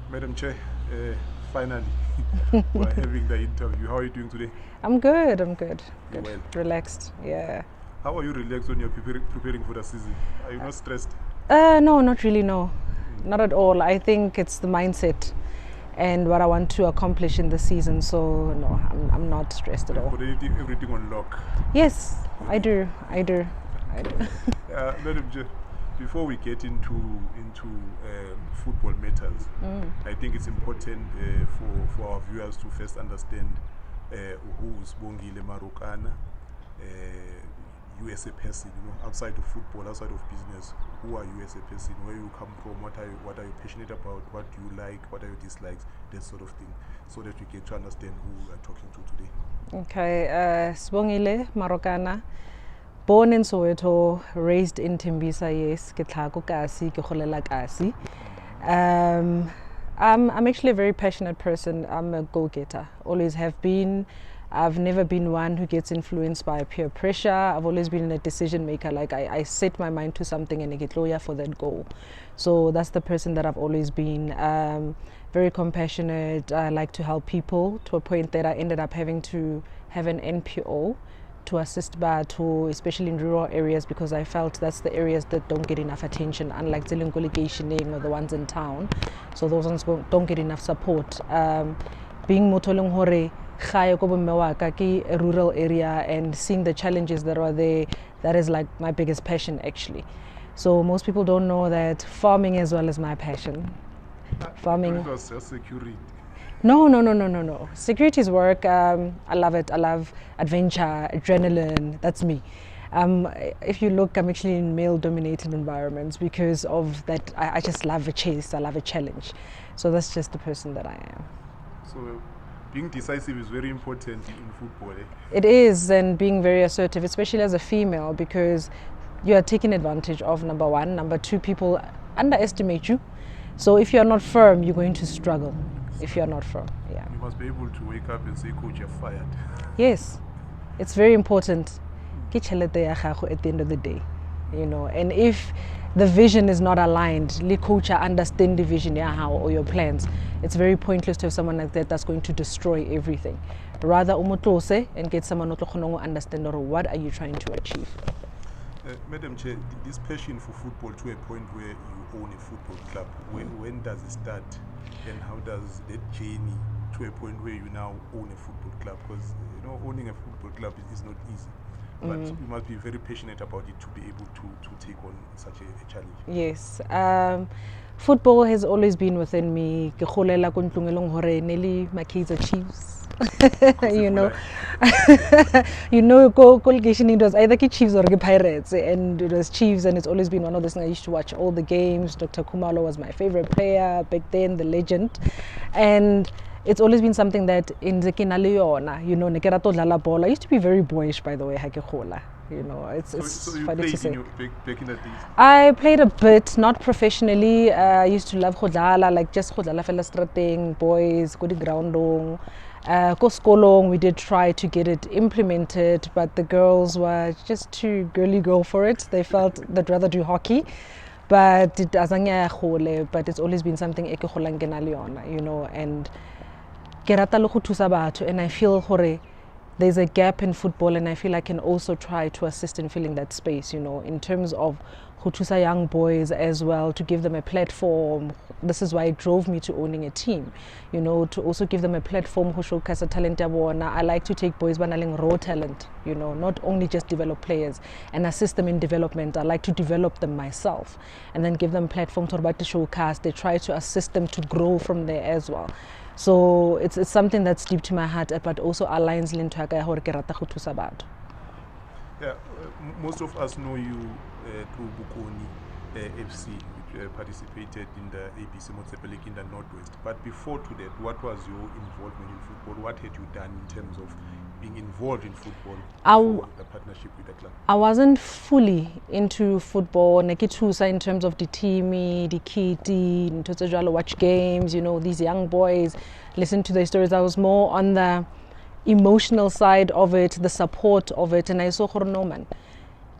Madam Chair, finally, we're having the interview. How are you doing today? I'm good. Good. Well. Relaxed. Yeah. How are you relaxed when you're preparing for the season? Are you not stressed? No, not really. No, not at all. I think it's the mindset and what I want to accomplish in the season. So no, I'm not stressed at all. Put everything on lock. Yes, I do. Madam Chair, before we get into football matters, I think it's important for our viewers to first understand who is Sibongile Marokana. You as a person, outside of football, outside of business, who are you as a person? Where you come from? What are you passionate about? What do you like? What are your dislikes? That sort of thing, so that we get to understand who we are talking to today. Okay, Sibongile Marokana, born in Soweto, raised in Tembisa. Yes, ke tlhago kasi, ke golela kasi. I'm actually a very passionate person. I'm a go-getter. Always have been. I've never been one who gets influenced by peer pressure. I've always been a decision maker. Like I set my mind to something and I get lawyer for that goal. So that's the person that I've always been. Very compassionate. I like to help people to a point that I ended up having to have an NPO to assist Batho, especially in rural areas, because I felt that's the areas that don't get enough attention, unlike Zilingoligation or the ones in town. So those ones don't get enough support. Being Motolong Hore, a rural area, and seeing the challenges that are there, that is like my biggest passion actually. So most people don't know that farming as well is my passion. Farming. It was just security. No. Security's work, I love it. I love adventure, adrenaline. That's me. If you look, I'm actually in male-dominated environments because of that. I just love a chase. I love a challenge. So that's just the person that I am. So being decisive is very important in football. It is, and being very assertive, especially as a female, because you are taken advantage of, number one. Number two, people underestimate you. So if you're not firm, you're going to struggle. If you're not firm, yeah. You must be able to wake up and say, "Coach, you're fired." Yes, it's very important. At the end of the day, and if the vision is not aligned, the coach understand the vision, or your plans, it's very pointless to have someone like that that's going to destroy everything. Rather, umutlose and get someone who understand what are you trying to achieve. Madam Chair, this passion for football to a point where you own a football club, when does it start, and how does that journey to a point where you now own a football club? Because owning a football club is not easy, but you must be very passionate about it to be able to take on such a challenge. Yes. Football has always been within me. My kids are Chiefs. Qualification it was either Chiefs or Pirates, and it was Chiefs, and it's always been one of those things. I used to watch all the games. Dr. Kumalo was my favorite player back then, the legend, and it's always been something that in the I used to be very boyish, by the way. It's you funny to say. Back in the days? I played a bit, not professionally. I used to love Khodala, like just Khodala Felastrateng, boys, go to groundong. Skolong, we did try to get it implemented, but the girls were just too girly for it. They felt they'd rather do hockey. But it's always been something and I feel there's a gap in football, and I feel I can also try to assist in filling that space, in terms of Hutusa young boys as well, to give them a platform. This is why it drove me to owning a team, to also give them a platform who showcase a talent. I like to take boys banaling raw talent, not only just develop players and assist them in development. I like to develop them myself and then give them platforms to showcase. They try to assist them to grow from there as well. So it's something that's deep to my heart, but also aligns into Yeah, most of us know you through Bokone FC, which participated in the ABC Motsepe League in the Northwest. But before to that, what was your involvement in football? What had you done in terms of being involved in football for the partnership with the club? I wasn't fully into football. In terms of the team, the kitty, watch games, these young boys, listen to their stories. I was more on the emotional side of it, the support of it, and I saw man.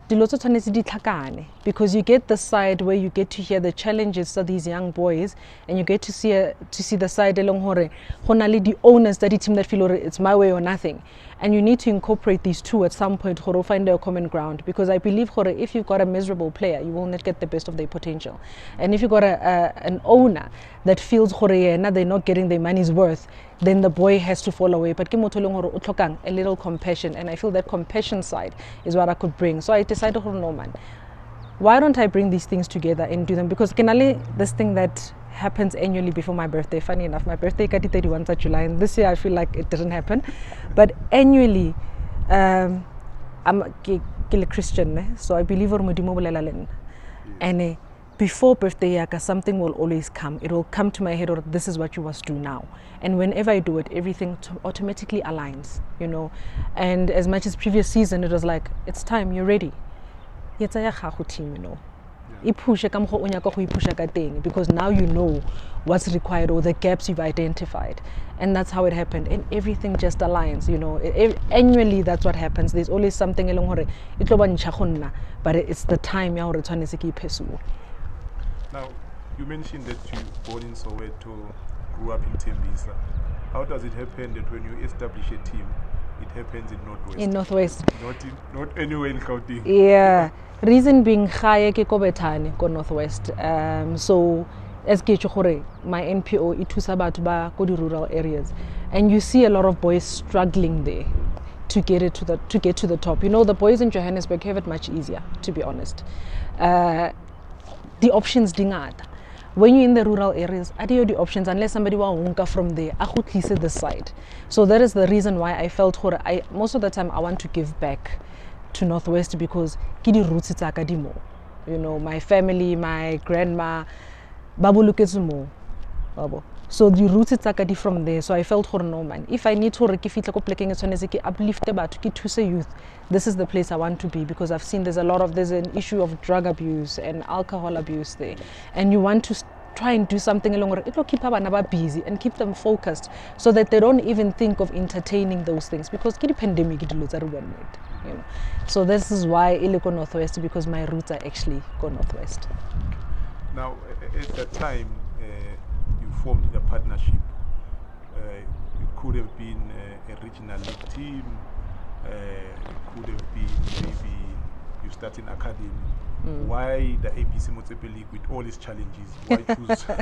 because you get the side where you get to hear the challenges of these young boys, and you get to see the side the owners that team that feel it's my way or nothing, and you need to incorporate these two at some point to find a common ground, because I believe if you've got a miserable player, you will not get the best of their potential, and if you've got an owner that feels they're not getting their money's worth, then the boy has to fall away. But a little compassion, and I feel that compassion side is what I could bring. So I decided, no man, why don't I bring these things together and do them? Because this thing that happens annually before my birthday, funny enough, my birthday is 31st of July, and this year I feel like it didn't happen, but annually, I'm a Christian, so I believe and before birthday, something will always come. It will come to my head, or this is what you must do now. And whenever I do it, everything automatically aligns, And as much as previous season, it was like, it's time, you're ready. Team, because now you know what's required or the gaps you've identified, and that's how it happened, and everything just aligns. Annually that's what happens. There's always something but it's the time. Now, you mentioned that you were born in Soweto, grew up in Tembisa. How does it happen that when you establish a team, it happens in Northwest? In Northwest. Not anywhere in Gauteng. Yeah. Reason being, Khaya ke ko Bethane ko Northwest. So as my NPO it was about the rural areas, and you see a lot of boys struggling there to get to the top. The boys in Johannesburg have it much easier, to be honest. The options dingata. When you're in the rural areas, adiyo the options unless somebody wa from there, akhutlishe this side. So that is the reason why I felt most of the time I want to give back to Northwest, because kidi roots tsaka dimo. My family, my grandma, babu lukezumo. So the roots tsaka from there. So I felt no man. If I need to rekifitla ko plekeng tshwanetse ke uplift batho ke thuse youth, this is the place I want to be, because I've seen there's an issue of drug abuse and alcohol abuse there, and you want to try and do something along it will keep abana busy and keep them focused, so that they don't even think of entertaining those things, because the pandemic So this is why I go Northwest, because my roots are actually go Northwest. Now, at that time, you formed a partnership. It could have been a regional league team. It could have been maybe you start in academy. Why the ABC Motsepe League with all its challenges? Why choose to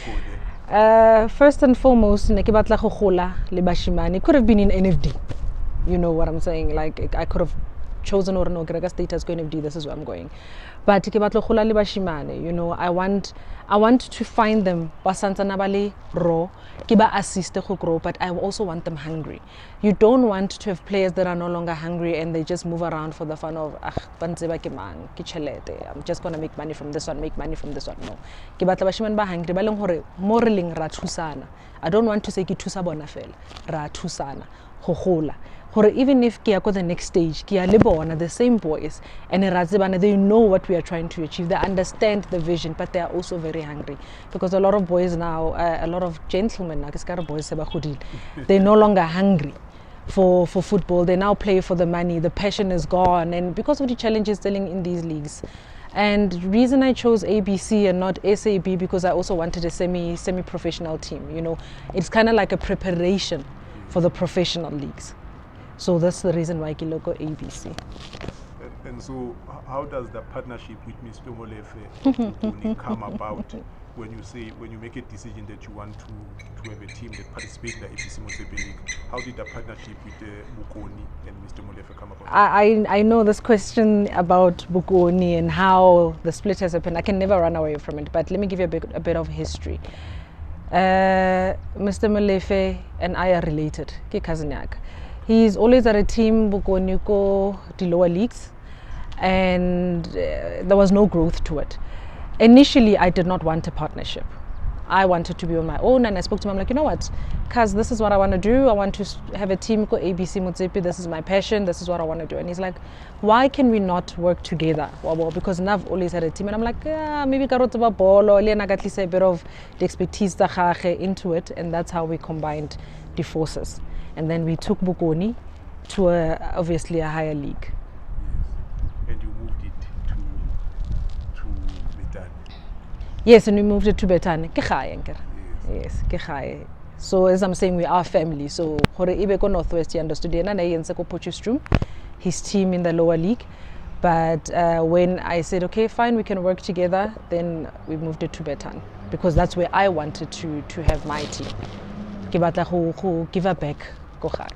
go there? First and foremost, it could have been in NFD. You know what I'm saying? Like, I could have chosen or no status going NFD, this is where I'm going. But I want to find them raw, assist grow, but I also want them hungry. You don't want to have players that are no longer hungry and they just move around for the fun of I'm just gonna make money from this one, make money from this one. No. I don't want to say thusa bona fela, ra thusana, go even if ke go the next stage, the same boys, and they know what we are trying to achieve. They understand the vision, but they are also very hungry, because a lot of boys now, a lot of gentlemen now, they're no longer hungry for football. They now play for the money. The passion is gone, and because of the challenges dealing in these leagues. And the reason I chose ABC and not SAB, because I also wanted a semi-professional team. It's kind of like a preparation for the professional leagues. So that's the reason why I logo ABC. And so, how does the partnership with Mr. Molefe come about when you make a decision that you want to have a team that participates in the ABC Motsepe League? How did the partnership with Bokone and Mr. Molefe come about? I know this question about Bokone and how the split has happened. I can never run away from it, but let me give you a bit of history. Mr. Molefe and I are related. Ke cousin yak. He's always at a team Bokone ko the lower leagues, and there was no growth to it. Initially, I did not want a partnership. I wanted to be on my own, and I spoke to him. I'm like, you know what, cuz this is what I want to do. I want to have a team called ABC Motsepe. This is my passion. This is what I want to do. And he's like, why can we not work together? Well, because I've always had a team, and I'm like, maybe karotba ball or at least a bit of the expertise into it, and that's how we combined the forces. And then we took Bokone to obviously a higher league. Yes. And you moved Yes, and we moved it to Betane. Ke gae, nkere. Yes. Yes, ke gae. So as I'm saying, we are family. So gore ibe ko Northwest, you understood. Yena na yense ko Potchefstroom, his team in the lower league. But when I said, okay, fine, we can work together, then we moved it to Betan because that's where I wanted to have my team. Ke batla go give her back ko gae.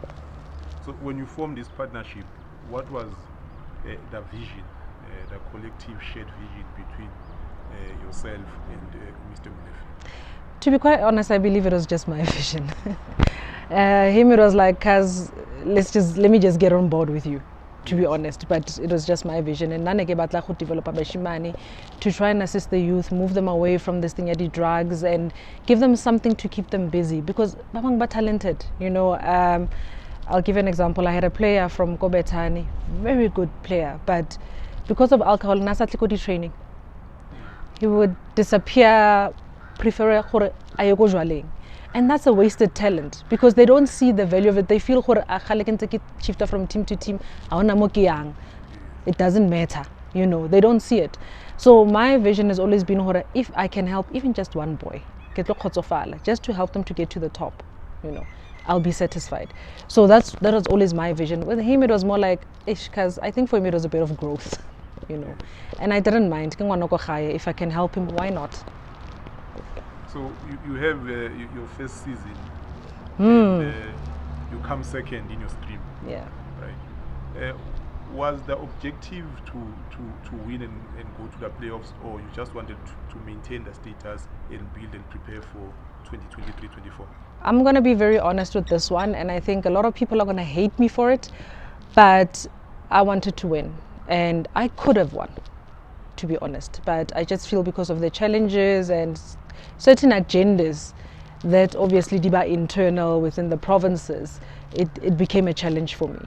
So when you formed this partnership, what was the vision, the collective shared vision between yourself and Mr. Molefe? To be quite honest, I believe it was just my vision. Him, it was like, cause let me just get on board with you, to be honest. But it was just my vision. And naneke batla go develop abashimane to try and assist the youth, move them away from this thing, the drugs, and give them something to keep them busy. Because babang ba talented, you know. I'll give you an example. I had a player from Kobetani, very good player, but because of alcohol, nasa tlikodi training. He would disappear, prefer gore aye go jwaleng. And that's a wasted talent because they don't see the value of it. They feel gore a khale ke ntse ke shifta from team to team, ha ona mo ke yang. It doesn't matter, you know. They don't see it. So my vision has always been gore if I can help even just one boy, ke tlo khotsofala, just to help them to get to the top, you know, I'll be satisfied. So that was always my vision. With him, it was more like, because I think for him it was a bit of growth, you know. And I didn't mind. If I can help him, why not? So you have your first season, and you come second in your stream. Yeah. Right. Was the objective to win and go to the playoffs, or you just wanted to maintain the status and build and prepare for 2023-24? I'm going to be very honest with this one, and I think a lot of people are going to hate me for it, but I wanted to win, and I could have won, to be honest, but I just feel because of the challenges and certain agendas that obviously diba internal within the provinces, it became a challenge for me.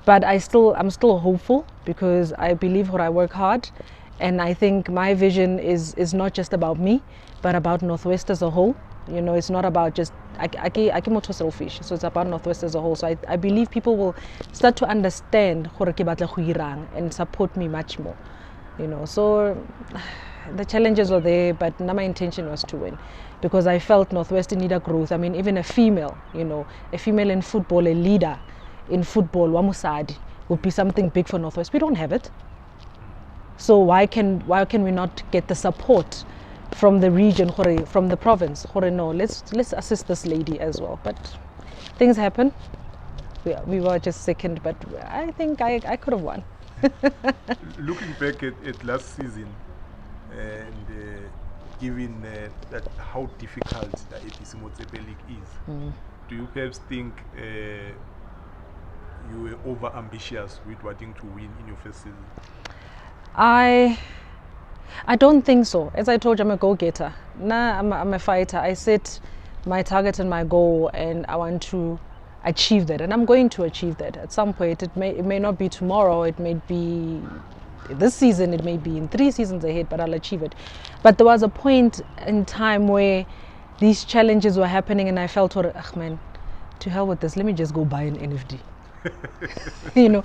But I'm still hopeful because I believe I work hard, and I think my vision is not just about me, but about Northwest as a whole. You know, it's not about just I more selfish, so it's about Northwest as a whole. So I believe people will start to understand and support me much more. You know, so the challenges were there, but now my intention was to win because I felt Northwest needed growth. I mean, even a female, you know, a female in football, a leader in football, Wamusadi, would be something big for Northwest. We don't have it. So why can we not get the support from the region, from the province? No, let's assist this lady as well. But things happen. We were just second, but I think I could have won. Looking back at last season, and given that how difficult the ABC Motsepe League is, do you perhaps think you were over ambitious with wanting to win in your first season? I don't think so. As I told you, I'm a go-getter. Nah, I'm a fighter. I set my target and my goal, and I want to achieve that, and I'm going to achieve that at some point. It may not be tomorrow. It may be this season. It may be in 3 seasons ahead, but I'll achieve it. But there was a point in time where these challenges were happening, and I felt, man, to hell with this. Let me just go buy an NFD. You know,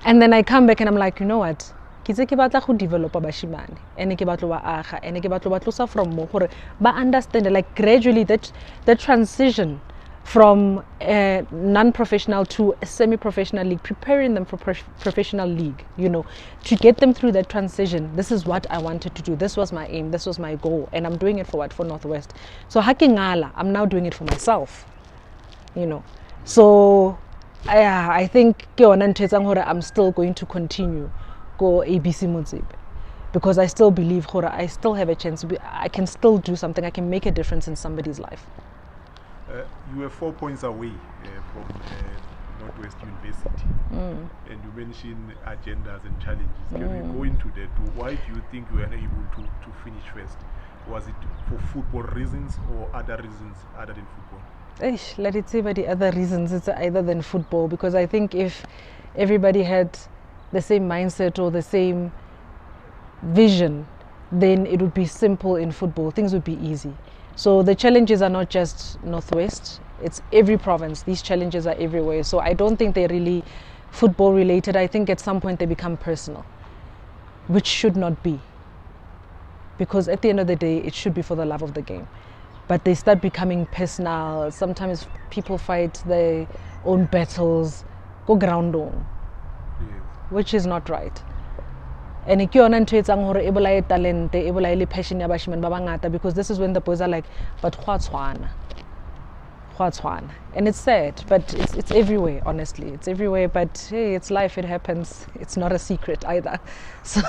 and then I come back and I'm like, you know what? Ke batla go develop bashimane ene ke batlo ba aga ene ke batlo ba tlosa from mo gore ba understand like gradually that the transition from a non-professional to a semi-professional league, preparing them for professional league, you know, to get them through that transition. This is what I wanted to do. This was my aim. This was my goal, and I'm doing it for what? For Northwest. So hakingala, I'm now doing it for myself, you know. So I think I'm still going to continue go ABC Motsepe because I still believe I still have a chance. I can still do something. I can make a difference in somebody's life. You were 4 points away from Northwest University, and you mentioned agendas and challenges. Can we go into that? Why do you think you were unable to finish first? Was it for football reasons or other reasons other than football? Let it say by the other reasons it's either than football, because I think if everybody had the same mindset or the same vision, then it would be simple in football. Things would be easy. So the challenges are not just Northwest, it's every province. These challenges are everywhere. So I don't think they're really football related. I think at some point they become personal, which should not be. because at the end of the day, it should be for the love of the game. But they start becoming personal. Sometimes people fight their own battles, go ground on, which is not right. And ke yona ntho e tsang hore e bolaye talent, e bolaye le passion ya bashimane ba bangata, because this is when the boys are like, but gwa tshwana. And it's sad, but it's everywhere, honestly. It's everywhere, but hey, it's life, it happens. It's not a secret either. So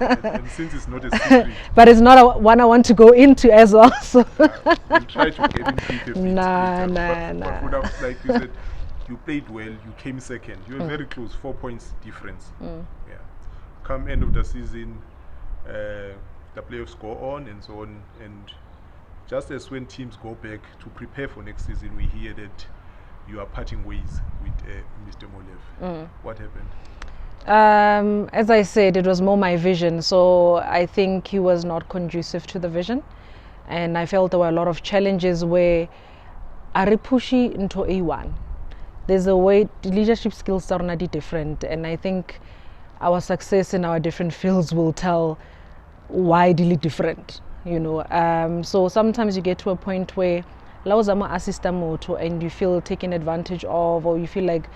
and since it's not a secret, but it's not one I want to go into as well. So we'll try to get into it a bit Nah. But without, like you said, you played well, you came second. You were very close, 4 points difference. Yeah. Come end of the season, the playoffs go on and so on, and just as when teams go back to prepare for next season, we hear that you are parting ways with Mr. Molev. What happened? as I said, it was more my vision. So I think he was not conducive to the vision. And I felt there were a lot of challenges where Aripushi into A1. There's a way, leadership skills are not different. And I think our success in our different fields will tell why really different. So sometimes you get to a point where lauzama assista moto and you feel taken advantage of, or you feel like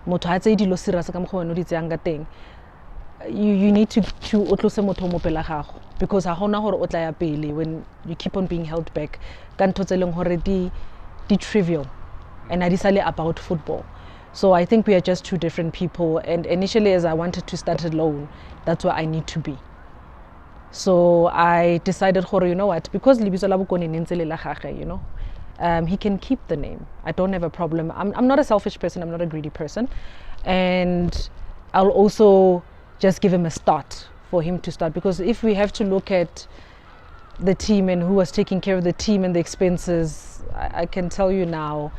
moto ha tse dilo serious ka mokgwa no di tsanga teng. You need to otlose motho mo pela gago, because ha hona hore o tla ya pele when you keep on being held back ka ntho tse leng hore di trivial and ha di sale about football. So I think we are just two different people, and initially as I wanted to start alone, that's where I need to be. So I decided, you know what, because Libisa la Bokone nentsele la gage, he can keep the name. I don't have a problem. I'm not a selfish person, I'm not a greedy person. And I'll also just give him a start for him to start, because if we have to look at the team and who was taking care of the team and the expenses, I can tell you now,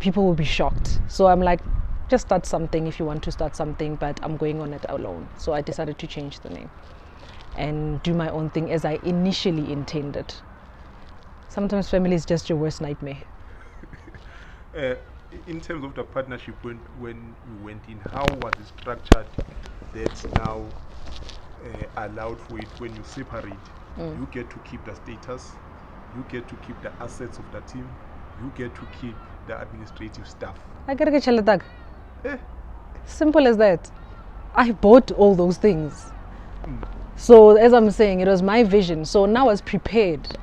people will be shocked. So I'm like, just start something if you want to start something, but I'm going on it alone. So I decided to change the name and do my own thing as I initially intended. Sometimes family is just your worst nightmare. In terms of the partnership, when you went in, how was it structured that now allowed for it? When you separate, you get to keep the status, you get to keep the assets of the team, you get to keep the administrative staff. I gotta get chaletag. Simple as that. I bought all those things. So as I'm saying, it was my vision. So now I was prepared,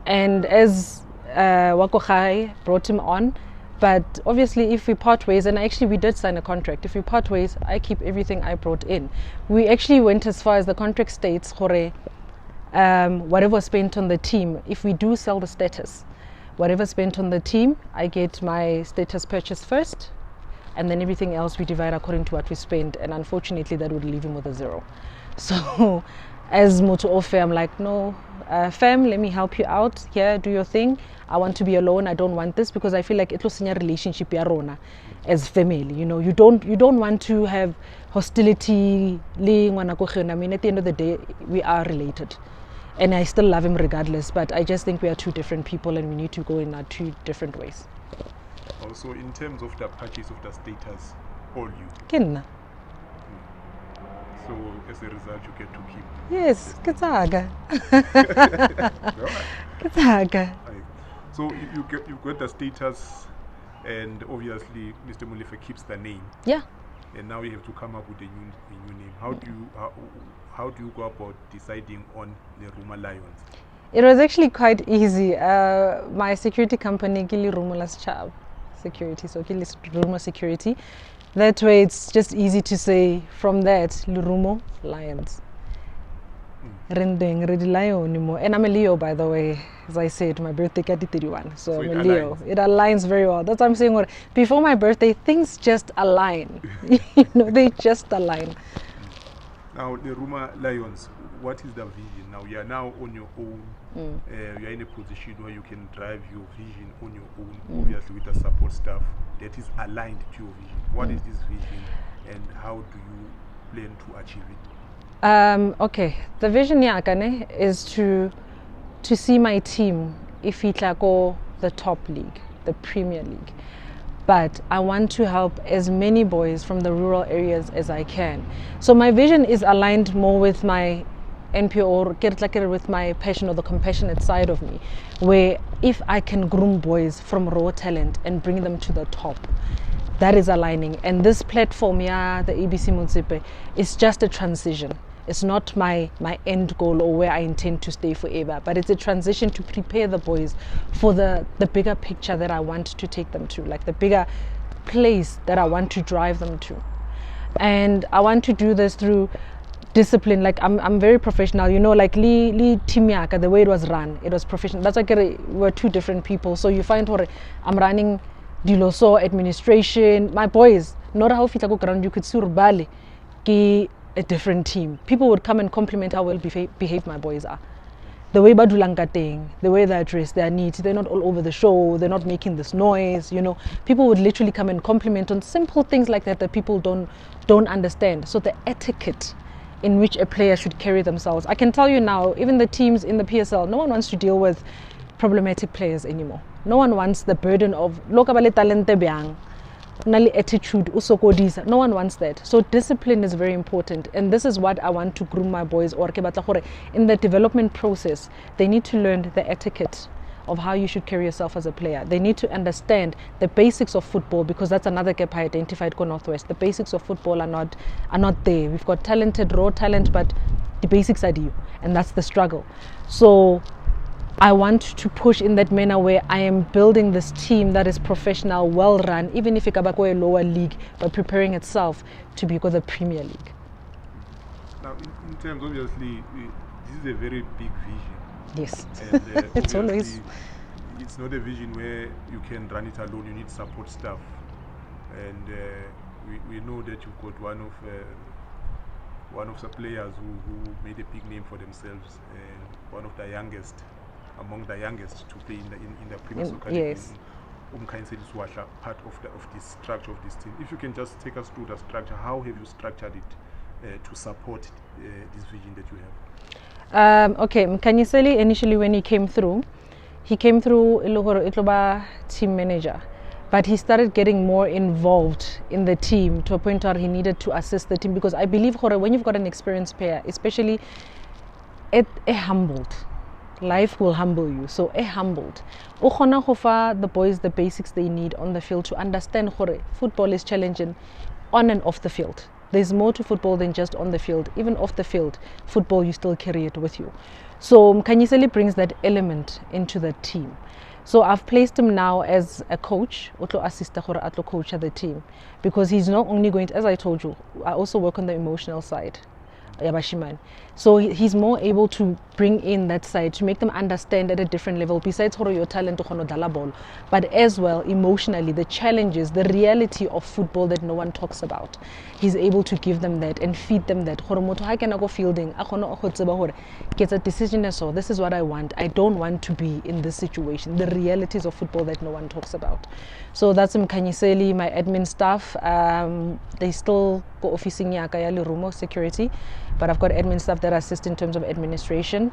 And as Wako Khai brought him on, but obviously if we part ways, and actually we did sign a contract, if we part ways, I keep everything I brought in. We actually went as far as the contract states, whatever spent on the team, if we do sell the status, whatever spent on the team, I get my status purchase first, and then everything else we divide according to what we spend. And unfortunately that would leave him with a zero. So as Moto Ofe, I'm like, no, fam, let me help you out here, do your thing. I want to be alone, I don't want this, because I feel like it was in a relationship as family, you don't want to have hostility. I mean, at the end of the day, we are related. And I still love him regardless, but I just think we are two different people and we need to go in our two different ways. Also, in terms of the purchase of the status, all you. Kinna. So as a result, you get to keep. Yes, Kitaga. So you got the status, and obviously Mr. Molefe keeps the name. Yeah. And now you have to come up with a new name. How do you go about deciding on the Lerumo Lions? It was actually quite easy. My security company, Lerumo Child Security, so Lerumo Security. That way it's just easy to say from that, Lerumo Lions. And I'm a Leo, by the way. As I said, my birthday is 31, so I'm a Leo. It aligns very well. That's what I'm saying. Before my birthday, things just align. They just align. Now, the Lerumo Lions, what is the vision? Now, you are now on your own. You are in a position where you can drive your vision on your own, obviously with the support staff that is aligned to your vision. What is this vision, and how do you plan to achieve it? Okay, the vision is to see my team if it go the top league, the Premier League. But I want to help as many boys from the rural areas as I can. So my vision is aligned more with my NPO or with my passion or the compassionate side of me, where if I can groom boys from raw talent and bring them to the top, that is aligning. And this platform, yeah, the ABC Motsepe, is just a transition. It's not my end goal or where I intend to stay forever, but it's a transition to prepare the boys for the bigger picture that I want to take them to, like the bigger place that I want to drive them to. And I want to do this through discipline. Like I'm very professional, you know, like team yaka, the way it was run, it was professional. That's like we're two different people. So you find what I'm running Diloso administration, my boys, not how fit ground you could see Bali ki a different team. People would come and compliment how well behaved my boys are. The way badulangateng, the way they're dressed, they're neat, they're not all over the show, they're not making this noise, you know. People would literally come and compliment on simple things like that people don't understand. So the etiquette in which a player should carry themselves. I can tell you now, even the teams in the PSL, no one wants to deal with problematic players anymore. No one wants the burden of lokabale talente byang, nali attitude usokodisa. No one wants that. So discipline is very important, and this is what I want to groom my boys or in the development process. They need to learn the etiquette of how you should carry yourself as a player. They need to understand the basics of football, because that's another gap I identified for Northwest. The basics of football are not there. We've got talented raw talent, but the basics are due, and that's the struggle. So I want to push in that manner where I am building this team that is professional, well run, even if it's a lower league, but preparing itself to be the Premier League. Now, in terms, obviously, this is a very big vision. Yes, And it's always. It's not a vision where you can run it alone. You need support staff, and we know that you've got one of the players who made a big name for themselves, and one of the youngest. Among the youngest to play in the Premier Soccer League, yes. Part of this structure of this team. If you can just take us through the structure, how have you structured it to support this vision that you have? Okay, Mkanyiseli initially when he came through Iloba team manager, but he started getting more involved in the team to a point where he needed to assist the team, because I believe when you've got an experienced player, especially humbled. Life will humble you, so humbled. The boys the basics they need on the field to understand football is challenging on and off the field. There's more to football than just on the field. Even off the field, football, you still carry it with you. So Mkanyiseli brings that element into the team. So I've placed him now as a coach, atlo coach the team, because he's not only going to, as I told you, I also work on the emotional side. So he's more able to bring in that side to make them understand at a different level, besides your talent but as well emotionally, the challenges, the reality of football that no one talks about. He's able to give them that and feed them that. Fielding, get a decision, so this is what I want. I don't want to be in this situation. The realities of football that no one talks about. So that's Mkanyiseli, my admin staff. They still go officing Lerumo security, but I've got admin staff that assist in terms of administration.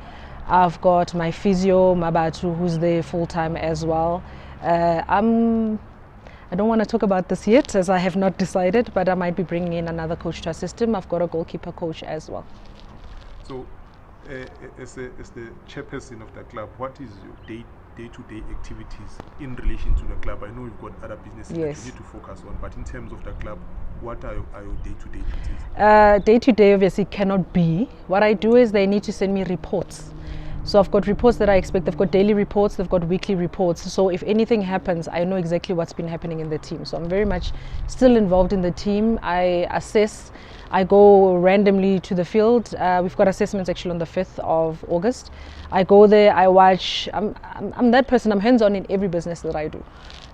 I've got my physio, Mabatu, who's there full-time as well. I don't want to talk about this yet, as I have not decided, but I might be bringing in another coach to assist him. I've got a goalkeeper coach as well. So, as the chairperson of the club, what is your day-to-day activities in relation to the club? I know you've got other businesses yes. that you need to focus on, but in terms of the club, what are your day-to-day duties? Day-to-day obviously cannot be. What I do is they need to send me reports. So I've got reports that I expect. They've got daily reports, they've got weekly reports. So if anything happens, I know exactly what's been happening in the team. So I'm very much still involved in the team. I assess. I go randomly to the field. We've got assessments actually on the 5th of August. I go there, I watch. I'm that person. I'm hands-on in every business that I do.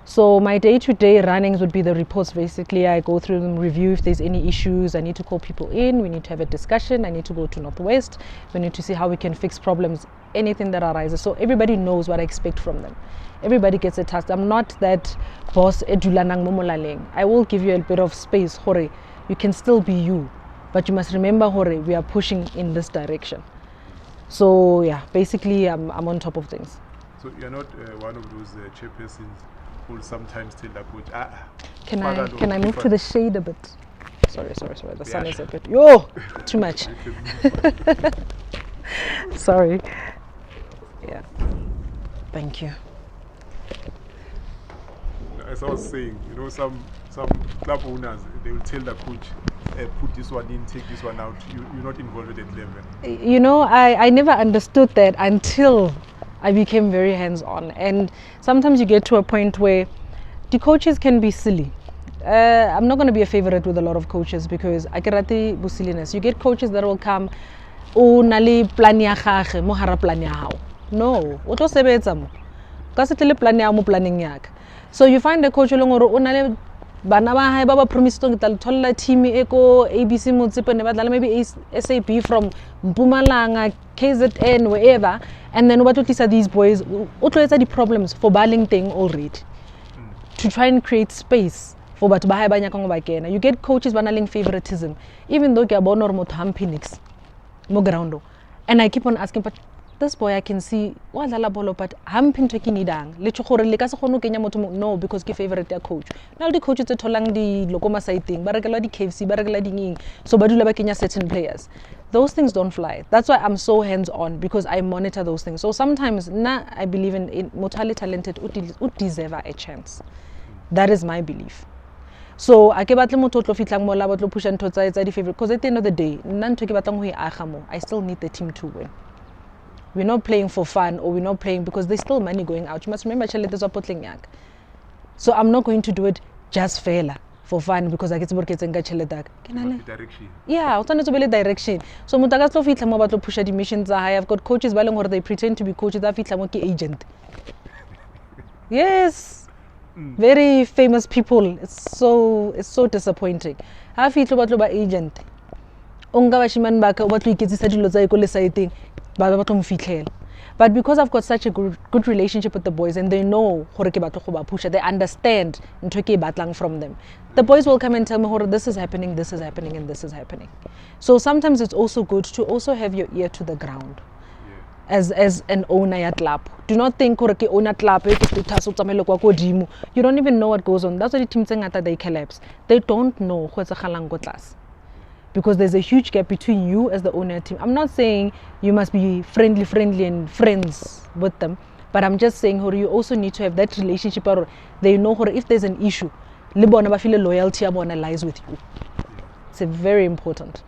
So my day-to-day runnings would be the reports. Basically, I go through them, review if there's any issues. I need to call people in. We need to have a discussion. I need to go to Northwest. We need to see how we can fix problems, anything that arises. So everybody knows what I expect from them. Everybody gets a task. I'm not that boss edulanang momolaleng. I will give you a bit of space. Hore, you can still be you, but you must remember, hore, we are pushing in this direction. So yeah, basically, I'm on top of things. So you're not one of those chairpersons who sometimes tell the coach, can I move to the shade a bit? Sorry. The sun is a bit, too much. Sorry. Yeah. Thank you. As I was saying, some club owners, they will tell the coach, put this one in, take this one out. You're not involved at that level. I never understood that until I became very hands-on. And sometimes you get to a point where the coaches can be silly. I'm not going to be a favorite with a lot of coaches because I get the silliness. You get coaches that will come, nali plan ya gage mo hara plan ya hao. No, o tlo sebetsa mo. Ka se tle plan ya mo planning yaka. So you find a coach e leng gore o na le bana ba hae ba ba promise to tla tholla team e ko ABC Motsepe ne ba tla maybe SAB from Mpumalanga, KZN, wherever, and then what tlisa these boys o tlo etsa di problems for baling thing already to try and create space for batho ba hae ba nyaka go ba kena. You get coaches ba na leng favoritism, even though ke a bona gore motho hampinix mo ground, and I keep on asking, but this boy I can see wa dlala bolo but hampinto ke nidang le tshogore le ka se gone kenya motho no because ke favorite ya coach. Now the coaches tse tholang di lokoma siting ba rekela di KFC ba rekela dinging so ba dula ba kenya certain players. Those things don't fly. That's why I'm so hands on, because I monitor those things. So sometimes I believe in mortally talented who deserve a chance. That is my belief. So I ke batle motho tlo fitlang mo la ba tlo push ntho tsa di favorite, because at the end of the day nna ntho ke batlang ho e aga mo, I still need the team to win. We're not playing for fun, or we're not playing because there's still money going out. You must remember chelete tsa potleng yak. So I'm not going to do it just fair for fun because I get to work at chelete. Direction. Yeah, o tshwanetse be le direction. So motho ka tlo fitla mo ba tlo pusha di missions tsa hae. I've got coaches ba leng gore they pretend to be coaches, ba fitla mo ke agent. Yes. Very famous people. It's so disappointing. Ha fitlo ba tlo ba agent. Onga ba shimane ba ka ba tlo iketsisa dilo tsa iko le site but because I've got such a good relationship with the boys, and they know they understand from them, the boys will come and tell me this is happening, and this is happening. So sometimes it's also good to also have your ear to the ground. As an owner at club, do not think owner club you don't even know what goes on. That's why the teams they collapse. They don't know what's a because there's a huge gap between you as the owner team. I'm not saying you must be friendly and friends with them, but I'm just saying you also need to have that relationship, or they know if there's an issue, loyalty lies with you. It's very important.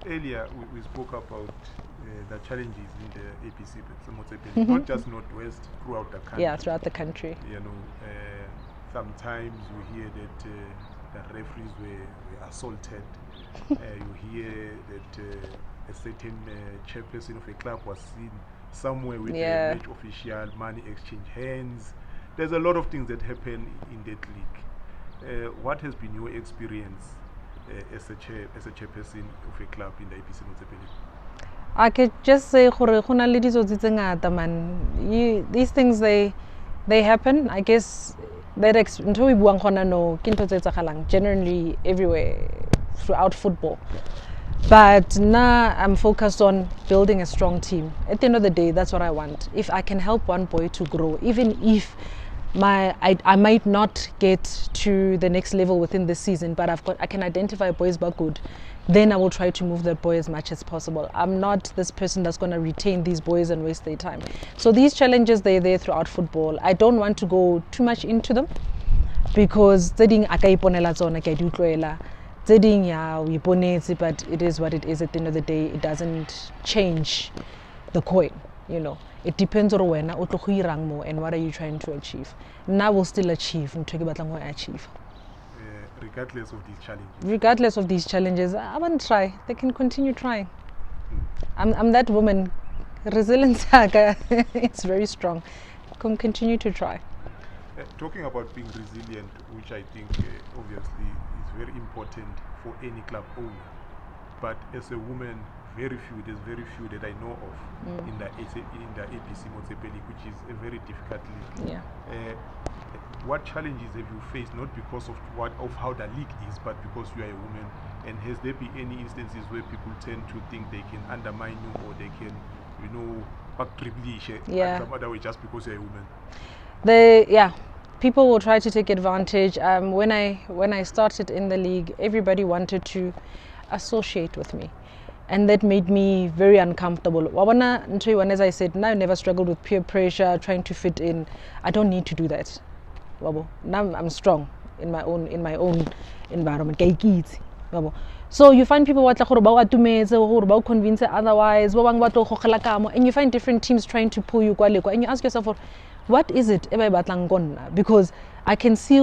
Earlier we spoke about the challenges in the APC, not just Northwest, throughout the country. Yeah, throughout the country. Sometimes you hear that the referees were assaulted. You hear that a certain chairperson of a club was seen somewhere with a match official, money exchange hands. There's a lot of things that happen in that league. What has been your experience as a chairperson of a club in the APC Motsepe? I could just say these things they happen. I guess that generally everywhere throughout football. But now I'm focused on building a strong team. At the end of the day, that's what I want. If I can help one boy to grow, even if I might not get to the next level within this season, but I can identify boys but good, then I will try to move that boy as much as possible. I'm not this person that's going to retain these boys and waste their time. So these challenges, they're there throughout football. I don't want to go too much into them because but it is what it is. At the end of the day, it doesn't change the coin, It depends on when and what are you trying to achieve. Now we'll still achieve regardless of these challenges. Regardless of these challenges, I want to try. They can continue trying. I'm that woman. Resilience, it's very strong. Continue to try. Talking about being resilient, which I think obviously is very important for any club owner, but as a woman, there's very few that I know of in the APC Motsepe League, which is a very difficult league. Yeah. What challenges have you faced, not because of how the league is, but because you are a woman? And has there been any instances where people tend to think they can undermine you, or they can, some other way just because you're a woman? People will try to take advantage. When I started in the league, everybody wanted to associate with me. And that made me very uncomfortable. As I said, now I never struggled with peer pressure, trying to fit in. I don't need to do that. Now I'm strong in my own environment. So you find people who convince otherwise, and you find different teams trying to pull you, and you ask yourself, what is it? Because I can see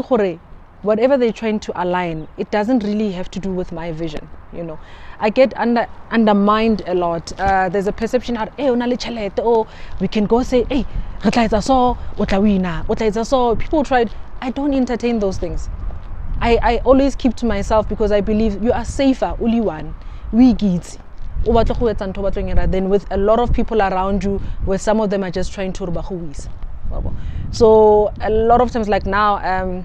whatever they're trying to align, it doesn't really have to do with my vision. I get undermined a lot. There's a perception that we can go say, hey, people tried. I don't entertain those things. I always keep to myself because I believe you are safer, only one. We get than with a lot of people around you where some of them are just trying to. So a lot of times, like now,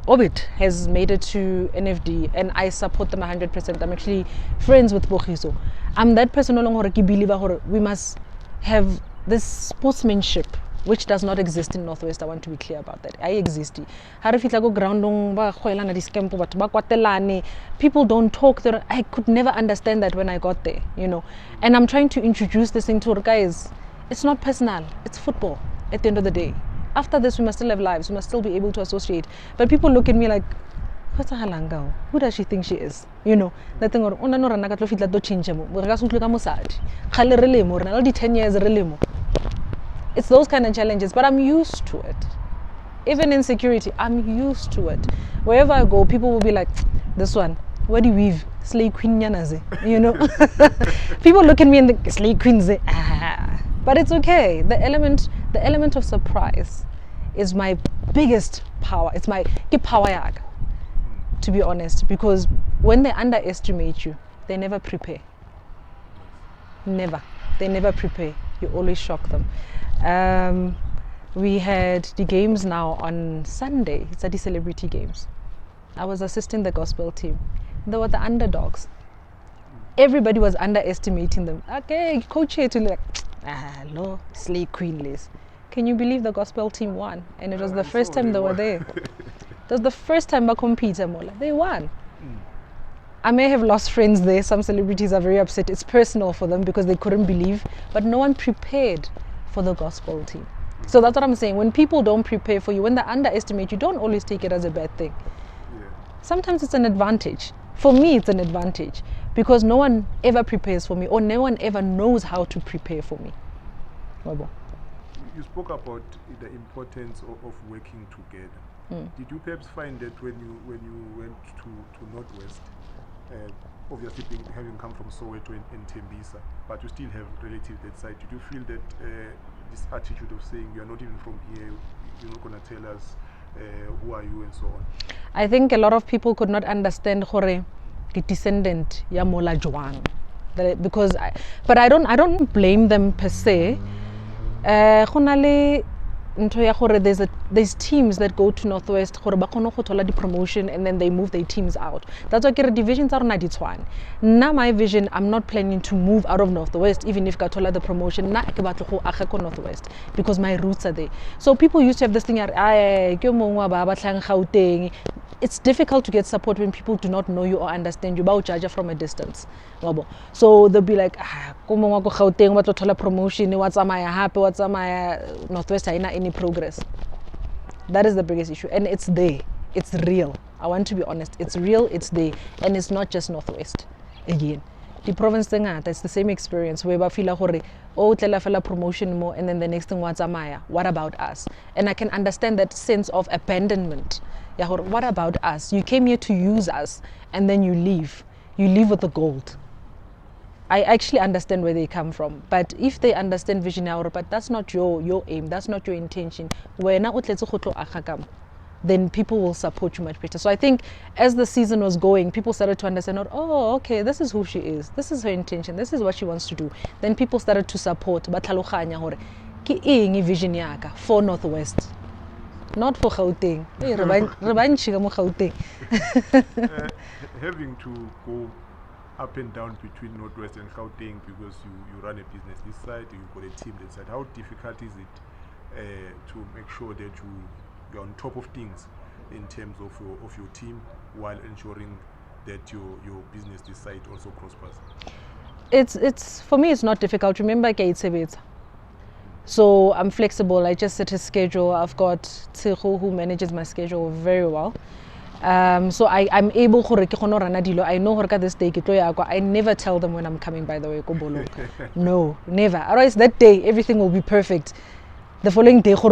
Orbit has made it to NFD and I support them 100%. I'm actually friends with Bogiso. I'm that person we must have this sportsmanship which does not exist in Northwest. I want to be clear about that. I exist. People don't talk there. I could never understand that when I got there, And I'm trying to introduce this thing to guys. It's not personal, it's football at the end of the day. After this, we must still have lives. We must still be able to associate. But people look at me like, what's a halangao? Who does she think she is? That thing or no rana to fit la do change mo. Khale relemo, rena di 10 years relemo. It's those kind of challenges, but I'm used to it. Even in security, I'm used to it. Wherever I go, people will be like, this one, what do you weave? Slay queen yanaze. People look at me and think, slay queen ze. But it's okay. The element of surprise is my biggest power. It's my power yag, to be honest. Because when they underestimate you, they never prepare. Never. They never prepare. You always shock them. We had the games now on Sunday. It's at the celebrity games. I was assisting the gospel team. They were the underdogs. Everybody was underestimating them. Okay, coach here to like, no, slay queenless. Can you believe the gospel team won? And it was the first time they were there. It was the first time I competed. They won. I may have lost friends there. Some celebrities are very upset. It's personal for them because they couldn't believe. But no one prepared for the gospel team. So that's what I'm saying. When people don't prepare for you, when they underestimate you, don't always take it as a bad thing. Sometimes it's an advantage. For me, it's an advantage because no one ever prepares for me or no one ever knows how to prepare for me. You spoke about the importance of working together. Did you perhaps find that when you went to Northwest, obviously having come from Soweto and Tembisa, but you still have relatives that side, did you feel that this attitude of saying you are not even from here, you're not going to tell us who are you and so on? I think a lot of people could not understand the descendant ya mola Joang, because but I don't blame them per se. There's teams that go to Northwest the promotion and then they move their teams out. That's why divisions are not one. Now my vision, I'm not planning to move out of Northwest even if Katola the promotion Northwest because my roots are there. So people used to have this thing it's difficult to get support when people do not know you or understand you about judge from a distance. So they'll be like, promotion, what's Northwest any progress. That is the biggest issue, and it's there. It's real. I want to be honest. It's real. It's there, and it's not just Northwest. Again, the province it's the same experience where I feel like promotion more, and then the next thing what's Amaya? What about us? And I can understand that sense of abandonment. What about us? You came here to use us, and then you leave. You leave with the gold. I actually understand where they come from, but if they understand vision, but that's not your aim, that's not your intention, then people will support you much better. So I think as the season was going, people started to understand, oh, okay, this is who she is, this is her intention, this is what she wants to do. Then people started to support, vision for Northwest, not for Gauteng. Having to go up and down between Northwest and Gauteng because you run a business this side, you've got a team this side. How difficult is it to make sure that you're on top of things in terms of your team while ensuring that your business this side also prospers? It's for me, it's not difficult. Remember, so I'm flexible. I just set a schedule. I've got Tseho who manages my schedule very well. So I'm able to I know this day I never tell them when I'm coming, by the way. No, never. Otherwise that day everything will be perfect. The following day so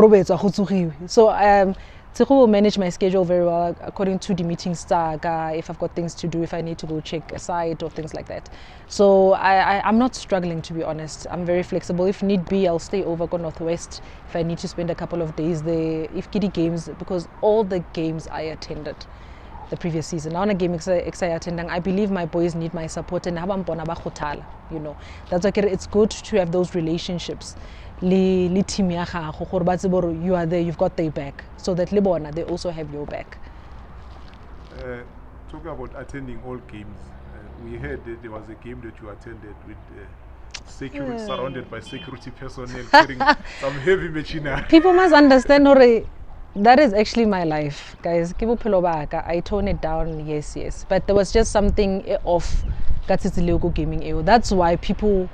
Tseho will manage my schedule very well according to the meeting start, if I've got things to do, if I need to go check a site or things like that. So I'm not struggling, to be honest. I'm very flexible. If need be, I'll stay over, go Northwest if I need to spend a couple of days there. If kiddie games, because all the games I attended the previous season, now game attending, I believe my boys need my support, and you know, that's why it's good to have those relationships. Team you are there, you've got their back, so that they also have your back. Talking about attending all games, we heard that there was a game that you attended with security, surrounded by security personnel carrying some heavy machinery. People must understand, that is actually my life, guys. I tone it down, yes, but there was just something off gaming. That's why people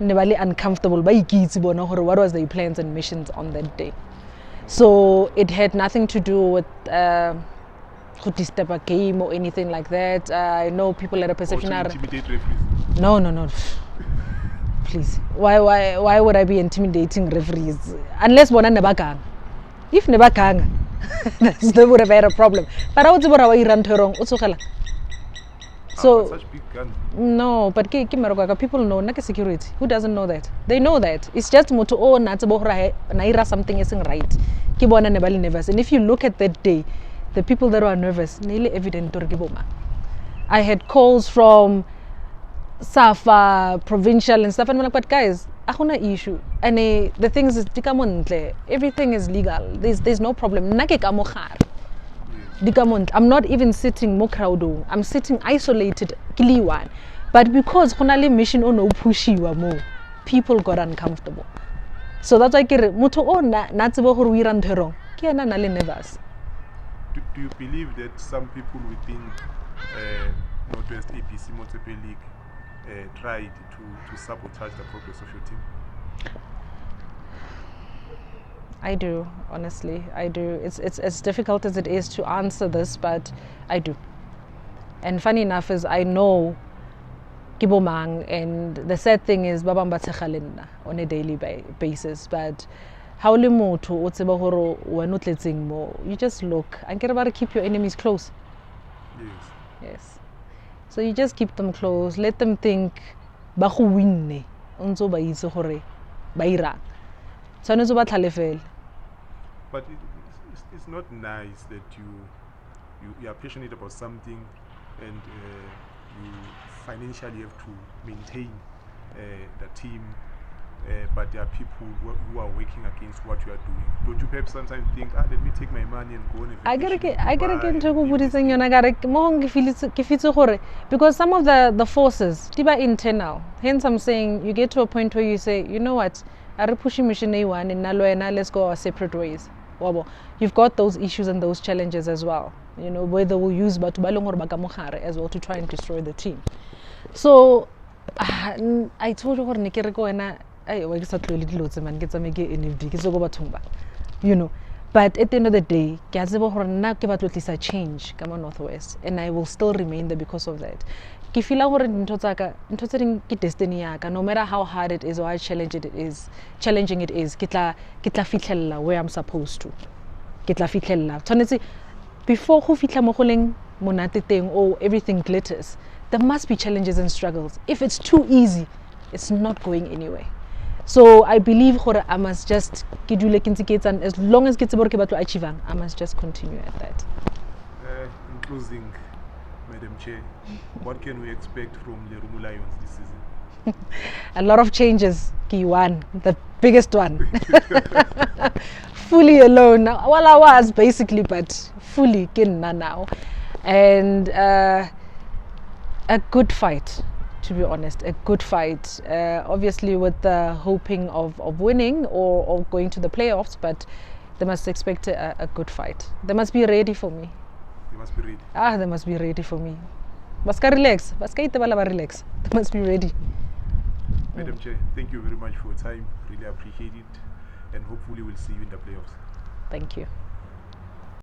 never uncomfortable. What was their plans and missions on that day? So it had nothing to do with disturb a game or anything like that. I know people had a perception. Intimidate referees. No. Please. Why would I be intimidating referees? Unless one never can. If never can, they would have had a problem. But I would say what run wrong. So such big guns. No, but people know naka security. Who doesn't know that? They know that. It's just moto naira something isn't right. Nervous. And if you look at that day, the people that were nervous, nearly evident. I had calls from Safa, provincial and stuff, and I'm like, but guys, akuna issue. And the thing is, everything is legal. There's no problem. I'm not even sitting more crowded. I'm sitting isolated, kiliwan. But because konali mission ono pushiwa more, people got uncomfortable. So that's why muto natsibo hore we ran thero. Ke na le nervous. Do you believe that some people within Northwest APC Motsepe League tried to sabotage the progress of your team? I do, honestly, I do. It's as difficult as it is to answer this, but I do. And funny enough is I know Kibomang, and the sad thing is Babamba Tsekhalinna on a daily basis, but how limoto otsebahoro we're not letting more. You just look and get about to keep your enemies close. Yes. So you just keep them close, let them think bahu winne unzo ba itse gore ba ira. But it's not nice that you are passionate about something and you financially have to maintain the team, but there are people who are working against what you are doing. Don't you perhaps sometimes think, let me take my money and go on a vacation? I gotta get into because some of the forces, they are internal. Hence I'm saying you get to a point where you say, you know what, I pushing mission A1 and let's go our separate ways. You've got those issues and those challenges as well. You know, where they will use as well to try and destroy the team. So I told you you know, but at the end of the day, change come on Northwest, and I will still remain there because of that. No matter how hard it is or how challenging it is, kitla where I'm supposed to. Before everything glitters, there must be challenges and struggles. If it's too easy, it's not going anywhere. So I believe I must just and as long as I must just continue at that. In closing, Madam Chair, what can we expect from Lerumo Lions this season? A lot of changes, Kiwan, the biggest one. Fully alone. Well, I was basically, but fully kinna now. And a good fight, to be honest, a good fight. Obviously with the hoping of winning or going to the playoffs, but they must expect a good fight. They must be ready for me. They must be ready. They must be ready for me. Baska relax. Baska itebala ba relax. They must be ready. Madam Chair, thank you very much for your time. Really appreciate it. And hopefully we'll see you in the playoffs. Thank you.